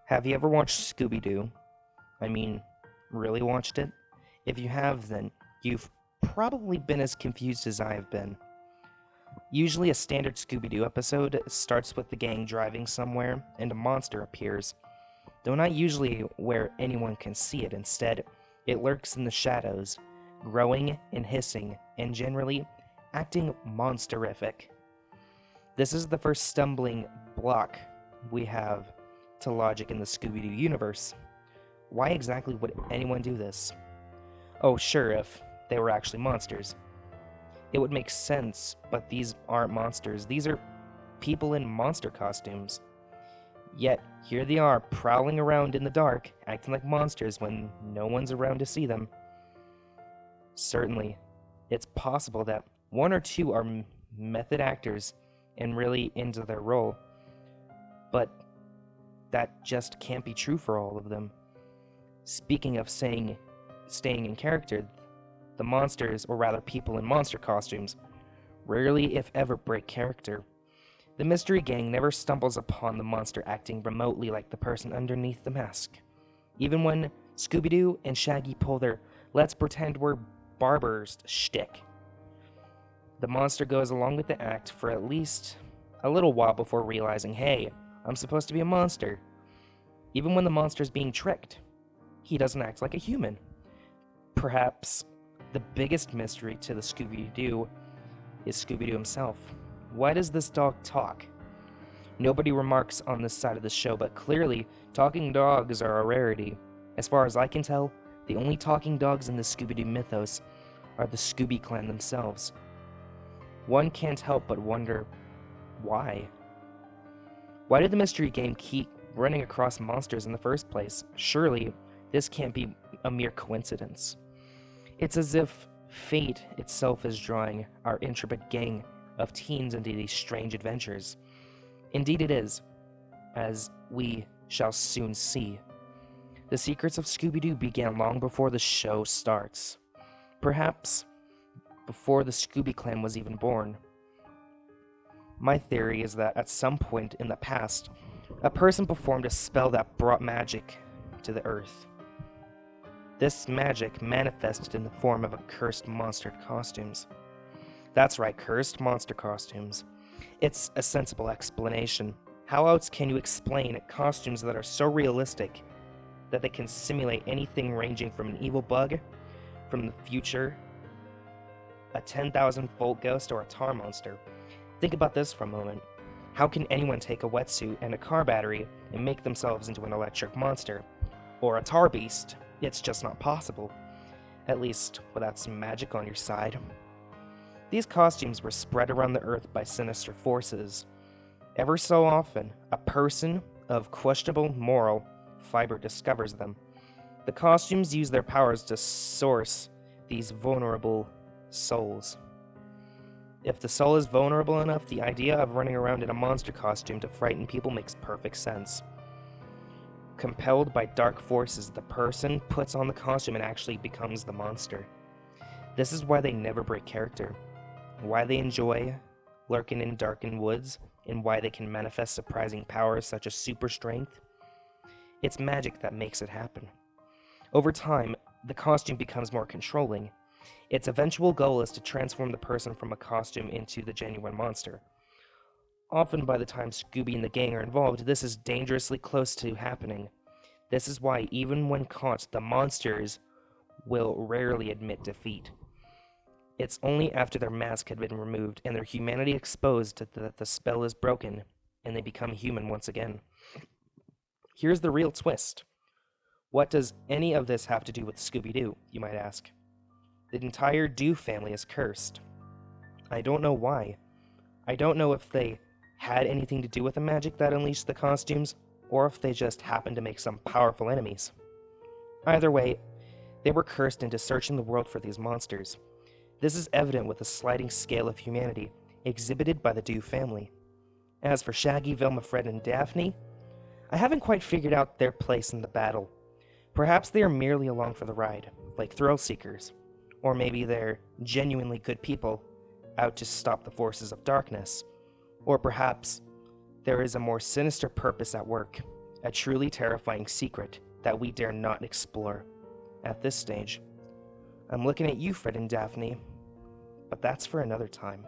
Have you ever watched Scooby-Doo? I mean, really watched it? If you have, then you've probably been as confused as I have been. Usually, a standard Scooby-Doo episode starts with the gang driving somewhere and a monster appears, though not usually where anyone can see it. Instead, it lurks in the shadows, growing and hissing, and generally acting monsterific. This is the first stumbling block we have to logic in the Scooby-Doo universe. Why exactly would anyone do this? Oh, sure, if they were actually monsters. It would make sense, but these aren't monsters. These are people in monster costumes. Yet, here they are, prowling around in the dark, acting like monsters when no one's around to see them. Certainly, it's possible that one or two are method actors and really into their role, but that just can't be true for all of them. Speaking of staying in character, the monsters, or rather people in monster costumes, rarely if ever break character. The mystery gang never stumbles upon the monster acting remotely like the person underneath the mask. Even when Scooby-Doo and Shaggy pull their "let's pretend we're barbers" shtick, the monster goes along with the act for at least a little while before realizing, hey, I'm supposed to be a monster. Even when the monster's being tricked, he doesn't act like a human. Perhaps the biggest mystery to the Scooby-Doo is Scooby-Doo himself. Why does this dog talk? Nobody remarks on this side of the show, but clearly, talking dogs are a rarity. As far as I can tell, the only talking dogs in the Scooby-Doo mythos are the Scooby clan themselves. One can't help but wonder, why? Why did the mystery game keep running across monsters in the first place? Surely, this can't be a mere coincidence. It's as if fate itself is drawing our intrepid gang of teens into these strange adventures. Indeed it is, as we shall soon see. The secrets of Scooby-Doo began long before the show starts. Perhaps before the Scooby clan was even born. My theory is that at some point in the past, a person performed a spell that brought magic to the earth. This magic manifested in the form of a cursed monster costumes. That's right, cursed monster costumes. It's a sensible explanation. How else can you explain costumes that are so realistic that they can simulate anything ranging from an evil bug from the future, a 10,000-volt ghost, or a tar monster? Think about this for a moment. How can anyone take a wetsuit and a car battery and make themselves into an electric monster? Or a tar beast? It's just not possible. At least, without some magic on your side. These costumes were spread around the earth by sinister forces. Ever so often, a person of questionable moral fiber discovers them. The costumes use their powers to source these vulnerable souls. If the soul is vulnerable enough, the idea of running around in a monster costume to frighten people makes perfect sense. Compelled by dark forces, the person puts on the costume and actually becomes the monster. This is why they never break character, why they enjoy lurking in darkened woods, and why they can manifest surprising powers such as super strength. It's magic that makes it happen. Over time, the costume becomes more controlling. Its eventual goal is to transform the person from a costume into the genuine monster. Often by the time Scooby and the gang are involved, this is dangerously close to happening. This is why, even when caught, the monsters will rarely admit defeat. It's only after their mask had been removed and their humanity exposed that the spell is broken, and they become human once again. Here's the real twist. What does any of this have to do with Scooby-Doo, you might ask? The entire Doo family is cursed. I don't know why. I don't know if they had anything to do with the magic that unleashed the costumes, or if they just happened to make some powerful enemies. Either way, they were cursed into searching the world for these monsters. This is evident with the sliding scale of humanity exhibited by the Doo family. As for Shaggy, Velma, Fred, and Daphne, I haven't quite figured out their place in the battle. Perhaps they are merely along for the ride, like thrill seekers. Or maybe they're genuinely good people, out to stop the forces of darkness. Or perhaps there is a more sinister purpose at work, a truly terrifying secret that we dare not explore at this stage. I'm looking at you, Fred and Daphne, but that's for another time.